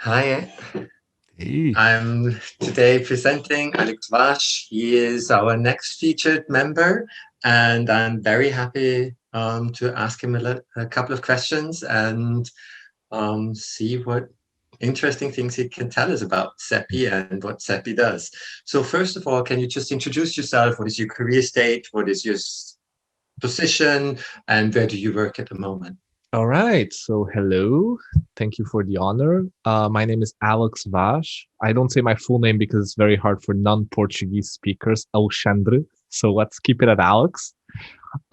Hi, Hey. I'm today presenting Alex Vaz. He is our next featured member, and I'm very happy to ask him a couple of questions and see what interesting things he can tell us about SEPI and what SEPI does. So first of all, can you just introduce yourself? What is your career state? What is your position? And where do you work at the moment? All right. So, hello. Thank you for the honor. My name is Alex Vaz. I don't say my full name because it's very hard for non-Portuguese speakers. Alexandre. So let's keep it at Alex.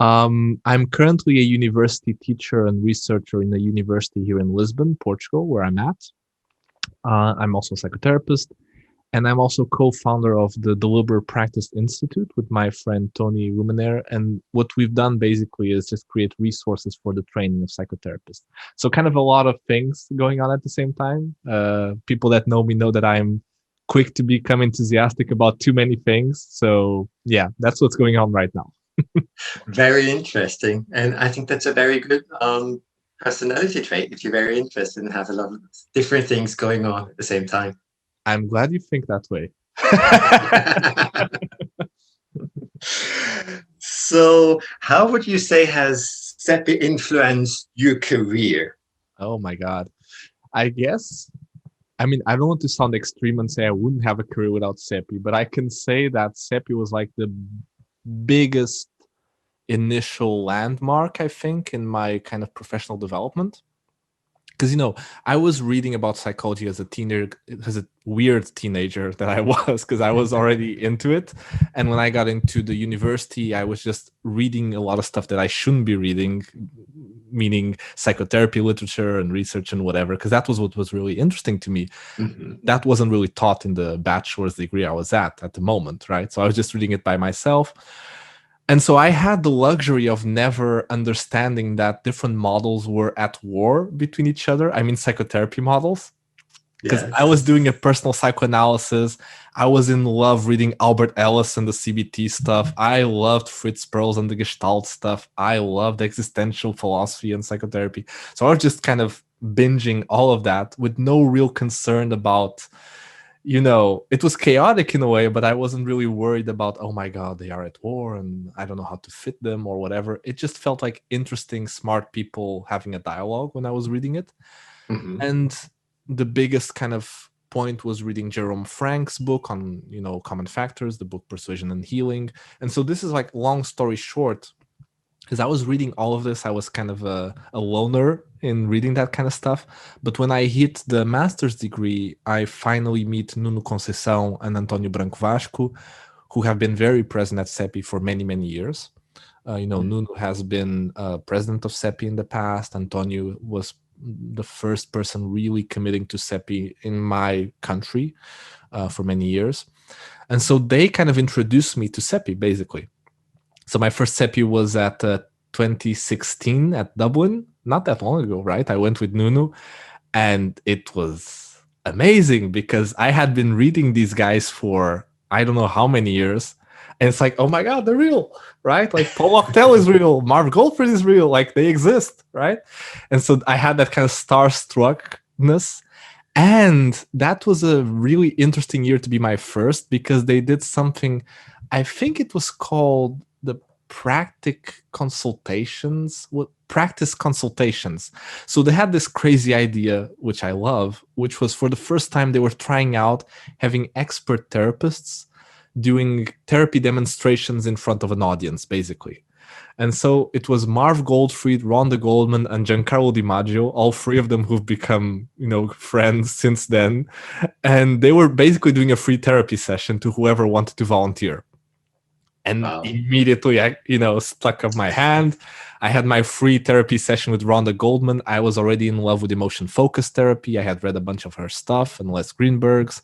I'm currently a university teacher and researcher in a university here in Lisbon, Portugal, where I'm at. I'm also a psychotherapist. And I'm also co-founder of the Deliberate Practice Institute with my friend Tony Rumener. And what we've done basically is just create resources for the training of psychotherapists. So kind of a lot of things going on at the same time. People that know me know that I'm quick to become enthusiastic about too many things. So yeah, that's what's going on right now. Very interesting. And I think that's a very good personality trait if you're very interested and have a lot of different things going on at the same time. I'm glad you think that way. So, how would you say has SEPI influenced your career? Oh my God. I guess I mean, I don't want to sound extreme and say I wouldn't have a career without SEPI, but I can say that SEPI was like the biggest initial landmark, I think, in my kind of professional development. Because, I was reading about psychology as a teenager, as a weird teenager that I was, because I was already into it. And when I got into the university, I was just reading a lot of stuff that I shouldn't be reading, meaning psychotherapy literature and research and whatever, because that was what was really interesting to me. Mhm. That wasn't really taught in the bachelor's degree I was at the moment, right? So I was just reading it by myself. And so I had the luxury of never understanding that different models were at war between each other. I mean, psychotherapy models, because I was Yes. doing a personal psychoanalysis. I was in love reading Albert Ellis and the CBT stuff. I loved Fritz Perls and the Gestalt stuff. I loved existential philosophy and psychotherapy. So I was just kind of binging all of that with no real concern about, it was chaotic in a way, but I wasn't really worried about, oh my God, they are at war and I don't know how to fit them or whatever. It just felt like interesting, smart people having a dialogue when I was reading it. Mhm. And the biggest kind of point was reading Jerome Frank's book on, common factors, the book Persuasion and Healing. And so this is like, long story short, because I was reading all of this, I was kind of a loner in reading that kind of stuff. But when I hit the master's degree, I finally meet Nuno Conceição and Antonio Branco Vasco, who have been very present at SEPI for many, many years. Nuno has been president of SEPI in the past. Antonio was the first person really committing to SEPI in my country for many years. And so they kind of introduced me to SEPI, basically. So my first SEPI was at 2016 at Dublin, not that long ago, right? I went with Nuno, and it was amazing because I had been reading these guys for I don't know how many years. And it's like, oh my God, they're real, right? Like Paul Boeckle is real, Marv Goldfried is real, like they exist, right? And so I had that kind of starstruckness. And that was a really interesting year to be my first because they did something, I think it was called the practice consultations. So they had this crazy idea, which I love, which was for the first time they were trying out having expert therapists doing therapy demonstrations in front of an audience, basically. And so it was Marv Goldfried, Rhonda Goldman, and Giancarlo Di Maggio, all three of them who've become, friends since then. And they were basically doing a free therapy session to whoever wanted to volunteer. And Wow. immediately I, stuck up my hand. I had my free therapy session with Rhonda Goldman. I was already in love with emotion focused therapy. I had read a bunch of her stuff and Les Greenberg's.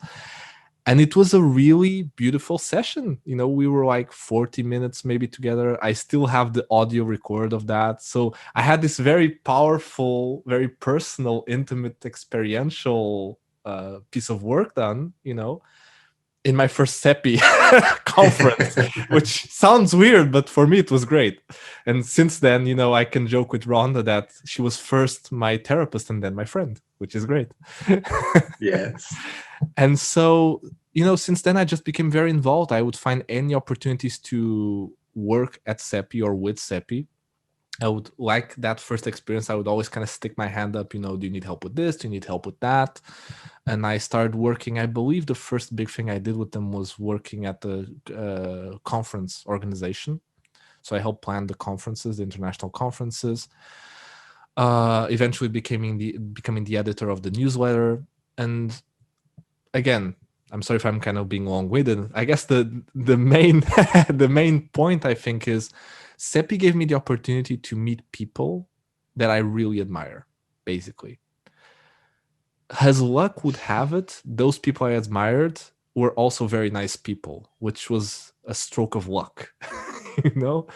And it was a really beautiful session. We were like 40 minutes maybe together. I still have the audio record of that. So I had this very powerful, very personal, intimate, experiential piece of work done, in my first SEPI conference, which sounds weird, but for me it was great. And since then, you know, I can joke with Rhonda that she was first my therapist and then my friend, which is great. Yes. And so, you know, since then I just became very involved. I would find any opportunities to work at SEPI or with SEPI. I would like that first experience. I would always kind of stick my hand up, you know, do you need help with this? Do you need help with that? And I started working. I believe the first big thing I did with them was working at the conference organization. So I helped plan the conferences, the international conferences. Eventually becoming the editor of the newsletter. And again, I'm sorry if I'm kind of being long-winded. I guess the main the main point I think is SEPI gave me the opportunity to meet people that I really admire, basically. As luck would have it, those people I admired were also very nice people, which was a stroke of luck, you know?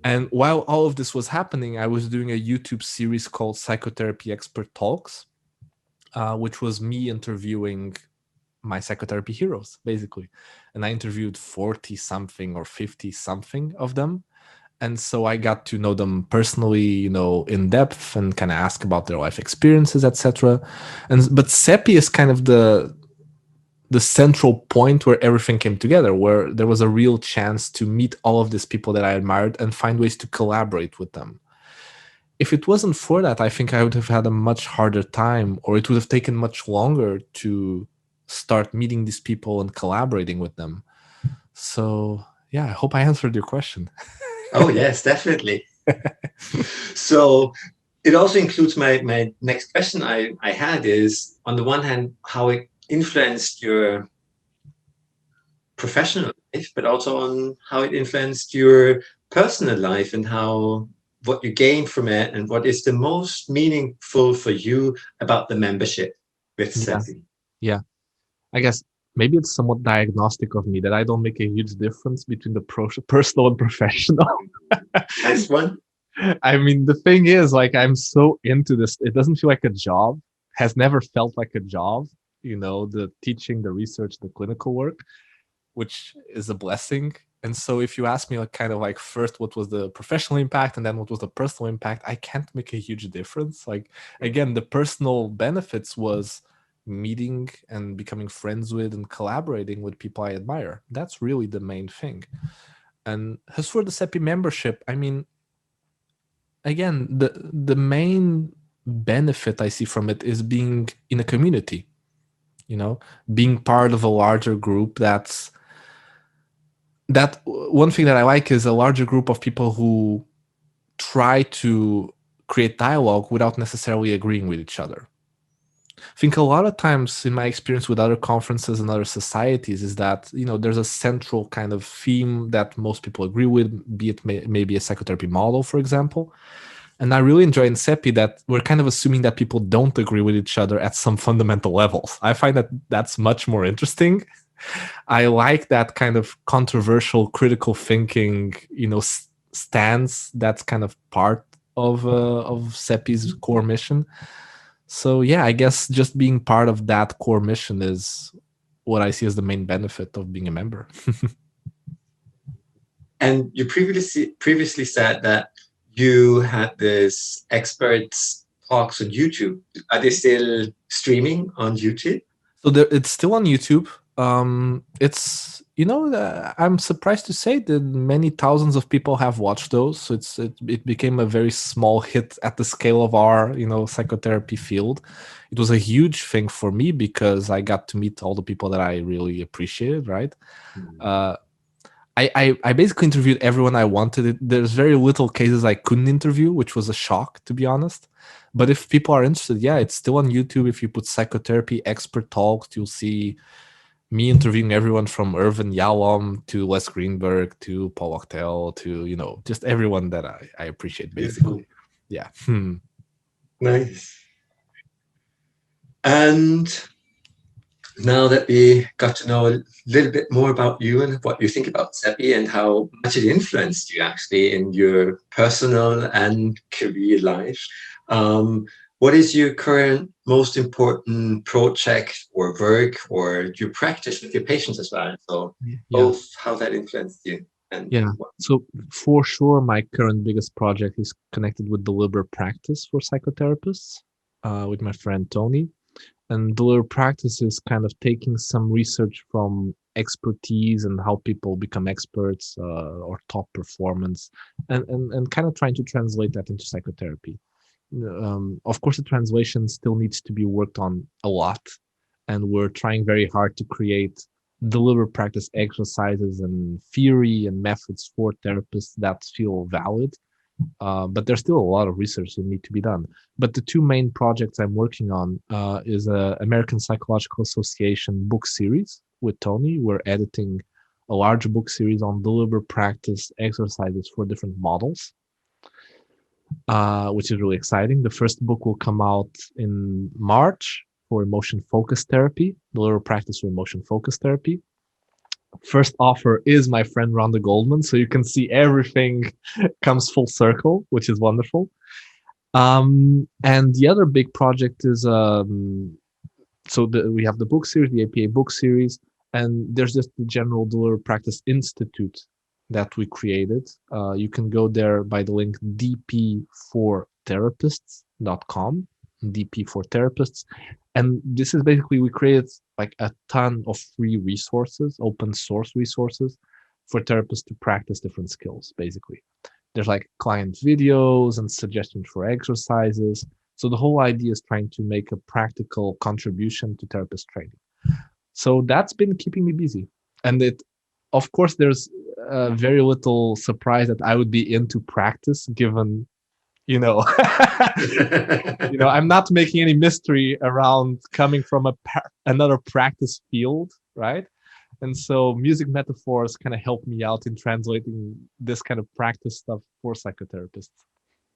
And while all of this was happening, I was doing a YouTube series called Psychotherapy Expert Talks, which was me interviewing my psychotherapy heroes, basically. And I interviewed 40 something or 50 something of them. And so I got to know them personally, you know, in depth, and kind of ask about their life experiences, etc. But SEPI is kind of the central point where everything came together, where there was a real chance to meet all of these people that I admired and find ways to collaborate with them. If it wasn't for that, I think I would have had a much harder time, or it would have taken much longer to start meeting these people and collaborating with them. So yeah, I hope I answered your question. Oh, yes, definitely. So it also includes my next question I had is, on the one hand, how it influenced your professional life, but also on how it influenced your personal life and how what you gained from it and what is the most meaningful for you about the membership with SEPI. Yeah. I guess maybe it's somewhat diagnostic of me that I don't make a huge difference between the personal and professional. Nice one. I mean, the thing is, like, I'm so into this. It doesn't feel like a job, has never felt like a job, you know, the teaching, the research, the clinical work, which is a blessing. And so if you ask me, like, kind of like first, what was the professional impact and then what was the personal impact, I can't make a huge difference. Like, again, the personal benefits was meeting and becoming friends with and collaborating with people I admire. That's really the main thing. And as for the SEPI membership, I mean, again, the main benefit I see from it is being in a community, you know, being part of a larger group. That one thing that I like is a larger group of people who try to create dialogue without necessarily agreeing with each other. I think a lot of times in my experience with other conferences and other societies is that, you know, there's a central kind of theme that most people agree with, be it maybe a psychotherapy model, for example. And I really enjoy in SEPI that we're kind of assuming that people don't agree with each other at some fundamental levels. I find that that's much more interesting. I like that kind of controversial, critical thinking, you know, stance. That's kind of part of SEPI's core mission. So yeah, I guess just being part of that core mission is what I see as the main benefit of being a member. And you previously said that you had this experts talks on YouTube. Are they still streaming on YouTube? So it's still on YouTube. It's, you know, I'm surprised to say that many thousands of people have watched those. So it became a very small hit at the scale of our, you know, psychotherapy field. It was a huge thing for me because I got to meet all the people that I really appreciated, right? Mm-hmm. I basically interviewed everyone I wanted. There's very little cases I couldn't interview, which was a shock, to be honest. But if people are interested, yeah, it's still on YouTube. If you put psychotherapy expert talks, you'll see me interviewing everyone from Irvin Yalom to Les Greenberg to Paul Boeckle to, you know, just everyone that I appreciate, basically. Yeah. Nice. And now that we got to know a little bit more about you and what you think about SEPI and how much it influenced you actually in your personal and career life, what what is your current most important project or work, or you practice with your patients as well? So Yeah. both how that influenced you and Yeah. what. So for sure, my current biggest project is connected with deliberate practice for psychotherapists, with my friend Tony. And deliberate practice is kind of taking some research from expertise and how people become experts, or top performance, and kind of trying to translate that into psychotherapy. Of course, the translation still needs to be worked on a lot, and we're trying very hard to create deliberate practice exercises and theory and methods for therapists that feel valid. But there's still a lot of research that need to be done. But the two main projects I'm working on is a American Psychological Association book series with Tony. We're editing a large book series on deliberate practice exercises for different models, which is really exciting. The first book will come out in March for emotion focused therapy, deliberate practice for emotion focused therapy. First author is my friend Rhonda Goldman, so you can see everything comes full circle, which is wonderful. And the other big project is we have the book series, the APA book series, and there's just the General Deliberate Practice Institute that we created. You can go there by the link dp4therapists.com, dp4therapists. And this is basically, we created like a ton of free resources, open source resources for therapists to practice different skills, basically. There's like client videos and suggestions for exercises. So the whole idea is trying to make a practical contribution to therapist training. So that's been keeping me busy. And of course, there's very little surprise that I would be into practice, given, I'm not making any mystery around coming from another practice field, right? And so music metaphors kind of help me out in translating this kind of practice stuff for psychotherapists.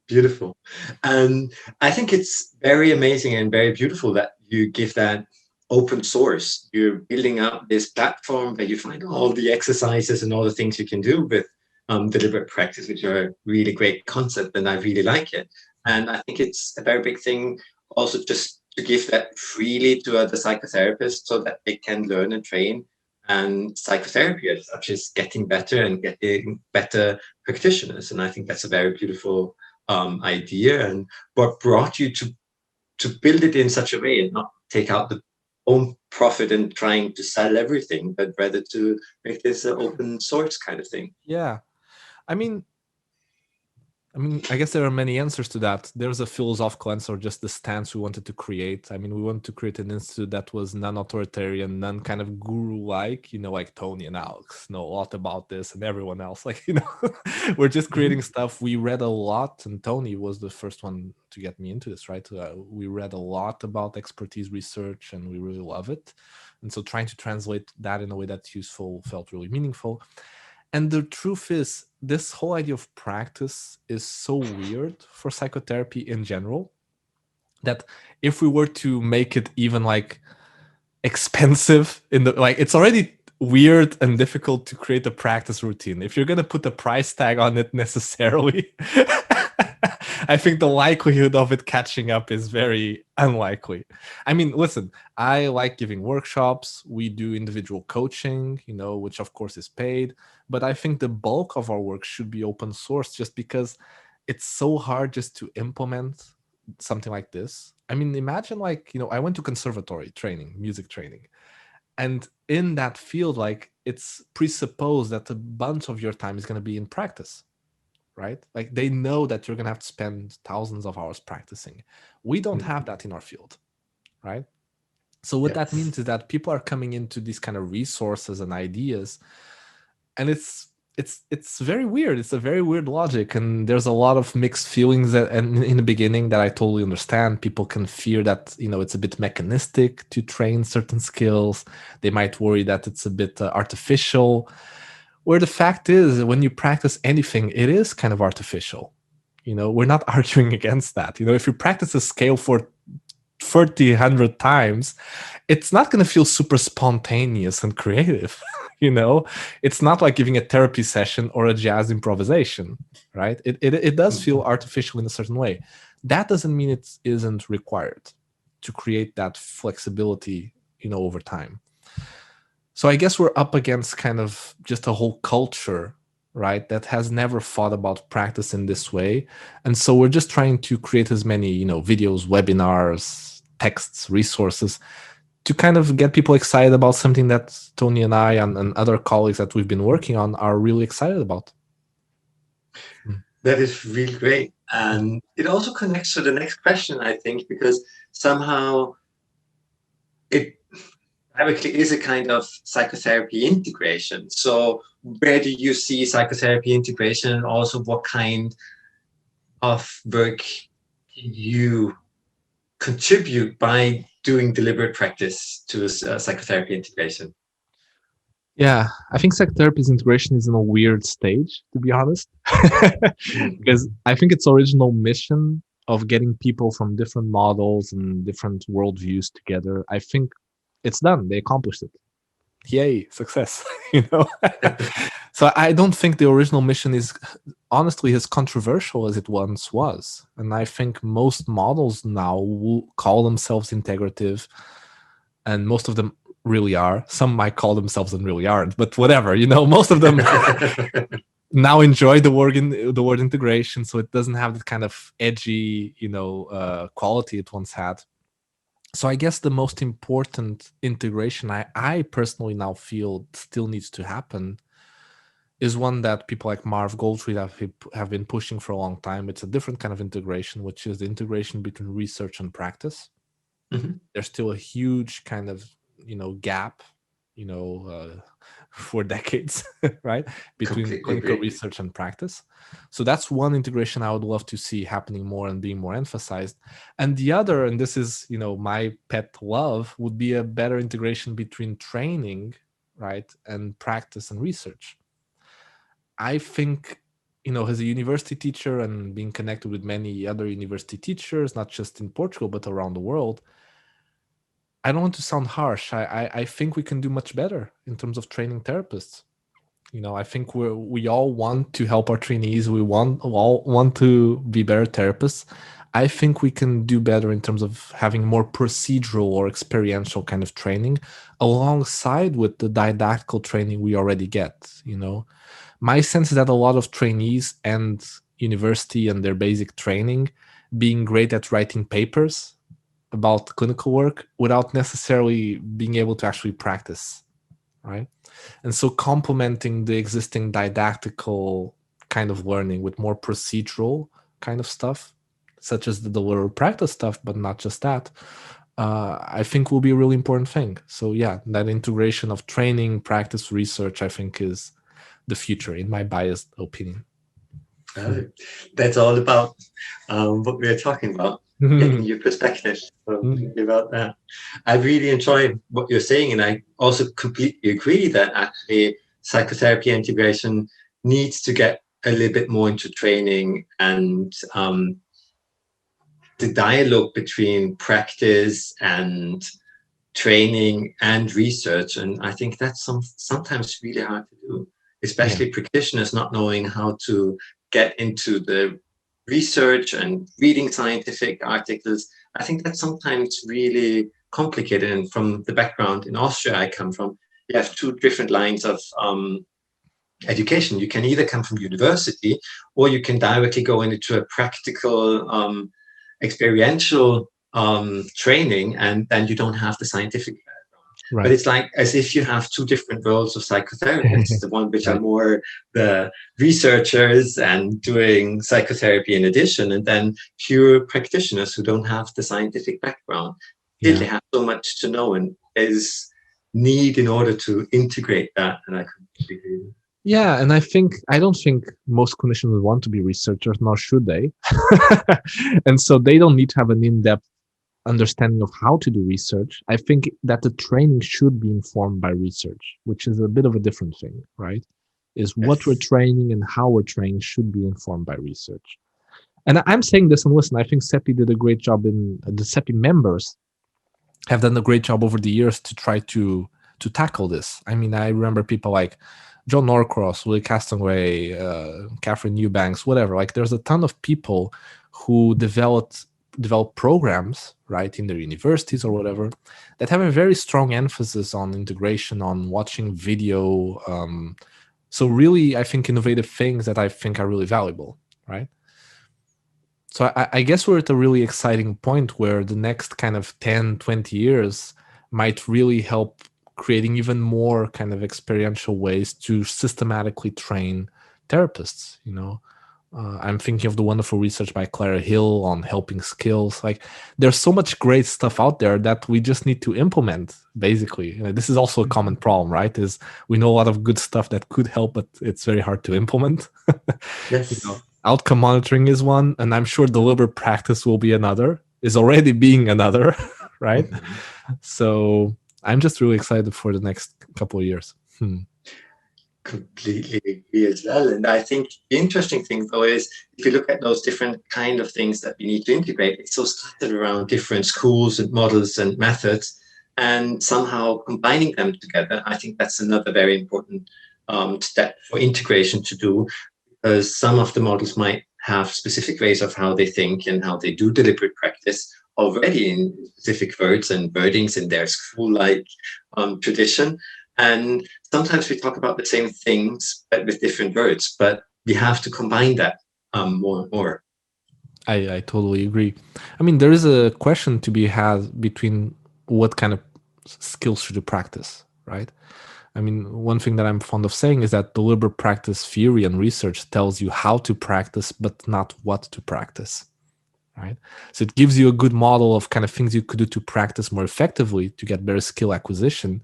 Beautiful. And I think it's very amazing and very beautiful that you give that open source. You're building up this platform where you find all the exercises and all the things you can do with deliberate practice, which are a really great concept, and I really like it. And I think it's a very big thing also just to give that freely to other psychotherapists so that they can learn and train. And psychotherapy as such is getting better and getting better practitioners. And I think that's a very beautiful idea. And what brought you to build it in such a way and not take out the own profit and trying to sell everything, but rather to make this an open source kind of thing? Yeah. I mean, I guess there are many answers to that. There's a philosophical answer, just the stance we wanted to create. We wanted to create an institute that was non-authoritarian, non-kind of guru-like, like Tony and Alex know a lot about this, and everyone else, we're just creating stuff. We read a lot, and Tony was the first one to get me into this, right? We read a lot about expertise research, and we really love it. And so trying to translate that in a way that's useful felt really meaningful. And the truth is, this whole idea of practice is so weird for psychotherapy in general that if we were to make it even like expensive it's already weird and difficult to create a practice routine. If you're going to put a price tag on it necessarily, I think the likelihood of it catching up is very unlikely. Listen, I like giving workshops. We do individual coaching, which of course is paid. But I think the bulk of our work should be open source, just because it's so hard just to implement something like this. Imagine I went to conservatory training, music training. And in that field, it's presupposed that a bunch of your time is going to be in practice. Right? They know that you're going to have to spend thousands of hours practicing. We don't have that in our field, right? So what that means is that people are coming into these kind of resources and ideas, and it's very weird. It's a very weird logic, and there's a lot of mixed feelings and in the beginning that I totally understand. People can fear that it's a bit mechanistic to train certain skills. They might worry that it's a bit artificial. Where the fact is, when you practice anything, it is kind of artificial. We're not arguing against that. If you practice a scale for 100 times, it's not going to feel super spontaneous and creative. It's not like giving a therapy session or a jazz improvisation, right? It does feel artificial in a certain way. That doesn't mean it isn't required to create that flexibility, over time. So I guess we're up against kind of just a whole culture, right, that has never thought about practice in this way. And so we're just trying to create as many, videos, webinars, texts, resources to kind of get people excited about something that Tony and I and other colleagues that we've been working on are really excited about. That is really great. And it also connects to the next question, I think, because somehow it directly is a kind of psychotherapy integration. So where do you see psychotherapy integration, and also what kind of work can you contribute by doing deliberate practice to psychotherapy integration? Yeah, I think psychotherapy's integration is in a weird stage, to be honest, because I think its original mission of getting people from different models and different worldviews together, I think it's done. They accomplished it. Yay, success. So I don't think the original mission is honestly as controversial as it once was. And I think most models now will call themselves integrative, and most of them really are. Some might call themselves and really aren't, but whatever, most of them now enjoy the word integration, so it doesn't have that kind of edgy, quality it once had. So I guess the most important integration I personally now feel still needs to happen is one that people like Marv Goldtree have been pushing for a long time. It's a different kind of integration, which is the integration between research and practice. Mm-hmm. There's still a huge kind of, gap, for decades, right? Between clinical research and practice. So that's one integration I would love to see happening more and being more emphasized. And the other, and this is, my pet love, would be a better integration between training, right, and practice and research. I think, as a university teacher and being connected with many other university teachers, not just in Portugal, but around the world, I don't want to sound harsh. I think we can do much better in terms of training therapists. I think we all want to help our trainees. We all want to be better therapists. I think we can do better in terms of having more procedural or experiential kind of training alongside with the didactical training we already get. My sense is that a lot of trainees end university and their basic training being great at writing papers about clinical work without necessarily being able to actually practice, right? And so complementing the existing didactical kind of learning with more procedural kind of stuff, such as the deliberate practice stuff, but not just that, I think will be a really important thing. So yeah, that integration of training, practice, research, I think is the future, in my biased opinion. That's all about what we're talking about. Getting your perspective. So thank you about that. I really enjoy what you're saying, and I also completely agree that actually psychotherapy integration needs to get a little bit more into training and the dialogue between practice and training and research. And I think that's sometimes really hard to do, especially practitioners not knowing how to get into the research and reading scientific articles. I think that's sometimes really complicated. And from the background in Austria I come from, you have two different lines of education. You can either come from university, or you can directly go into a practical, experiential training, and then you don't have the scientific background. Right. But it's like as if you have two different roles of psychotherapists, the one which are more the researchers and doing psychotherapy in addition, and then pure practitioners who don't have the scientific background. They have so much to know, and there's need in order to integrate that. And I completely agree. Yeah, and I don't think most clinicians want to be researchers, nor should they. And so they don't need to have an in-depth understanding of how to do research. I think that the training should be informed by research, which is a bit of a different thing, right? Is what we're training and how we're training should be informed by research. And I'm saying this, and listen, I think SEPI did a great job the SEPI members have done a great job over the years to try to tackle this. I mean, I remember people like John Norcross, Willie Castaway, Catherine Eubanks, whatever. Like, there's a ton of people who develop programs, right, in their universities or whatever, that have a very strong emphasis on integration, on watching video. So really, I think innovative things that I think are really valuable, right? So I guess we're at a really exciting point where the next kind of 10, 20 years might really help creating even more kind of experiential ways to systematically train therapists, you know. I'm thinking of the wonderful research by Clara Hill on helping skills. Like, there's so much great stuff out there that we just need to implement, basically. You know, this is also a common problem, right? Is we know a lot of good stuff that could help, but it's very hard to implement. Yes. You know, outcome monitoring is one, and I'm sure deliberate practice will be another, is already being another, right? So I'm just really excited for the next couple of years. Completely agree as well. And I think the interesting thing, though, is if you look at those different kind of things that we need to integrate, it's so scattered around different schools and models and methods, and somehow combining them together. I think that's another very important step for integration to do, because some of the models might have specific ways of how they think and how they do deliberate practice already in specific words and wordings in their school-like tradition. And sometimes we talk about the same things, but with different words, but we have to combine that more and more. I totally agree. I mean, there is a question to be had between what kind of skills should you practice, right? I mean, one thing that I'm fond of saying is that deliberate practice theory and research tells you how to practice, but not what to practice, right? So it gives you a good model of kind of things you could do to practice more effectively to get better skill acquisition.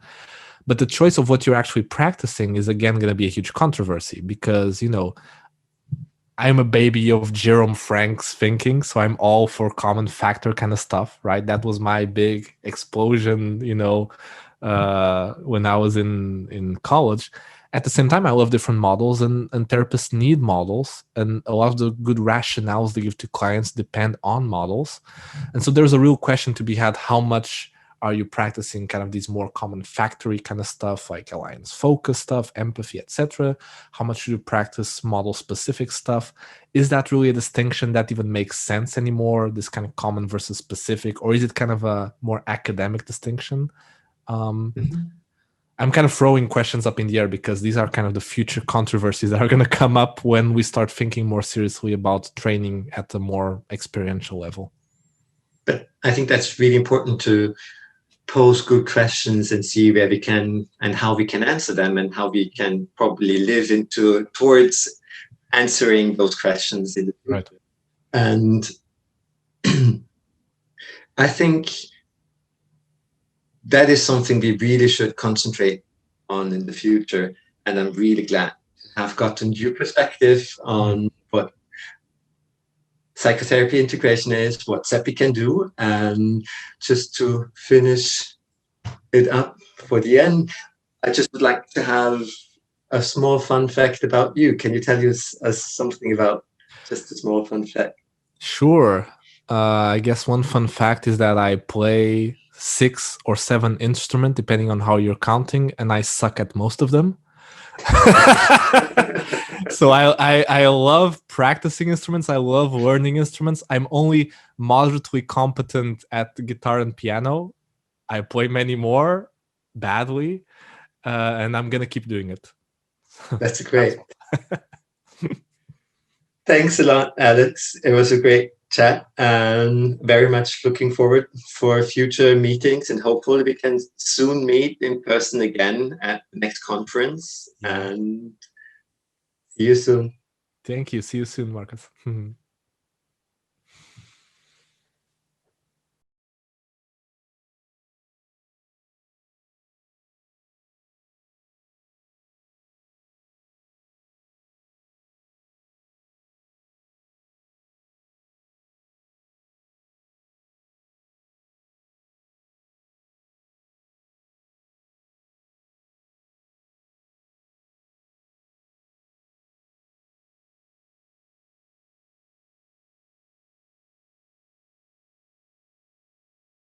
But the choice of what you're actually practicing is, again, going to be a huge controversy because, you know, I'm a baby of Jerome Frank's thinking, so I'm all for common factor kind of stuff, right? That was my big explosion, you know, when I was in college. At the same time, I love different models, and therapists need models, and a lot of the good rationales they give to clients depend on models. And so there's a real question to be had: how much are you practicing kind of these more common factory kind of stuff, like alliance focus stuff, empathy, etc.? How much should you practice model specific stuff? Is that really a distinction that even makes sense anymore, this kind of common versus specific, or is it kind of a more academic distinction? I'm kind of throwing questions up in the air because these are kind of the future controversies that are going to come up when we start thinking more seriously about training at a more experiential level. But I think that's really important to pose good questions and see where we can and how we can answer them and how we can probably live towards answering those questions in the future. Right. And I think that is something we really should concentrate on in the future. And I'm really glad to have gotten your perspective on what psychotherapy integration is, what SEPI can do. And just to finish it up for the end, I just would like to have a small fun fact about you. Can you tell us something about just a small fun fact? Sure. I guess one fun fact is that I play 6 or 7 instruments, depending on how you're counting, and I suck at most of them. So I love practicing instruments. I love learning instruments. I'm only moderately competent at the guitar and piano. I play many more badly, and I'm gonna keep doing it. That's great. Thanks a lot, Alex. It was a great chat, and very much looking forward for future meetings, and hopefully we can soon meet in person again at the next conference. And see you soon. Thank you. See you soon, Markus.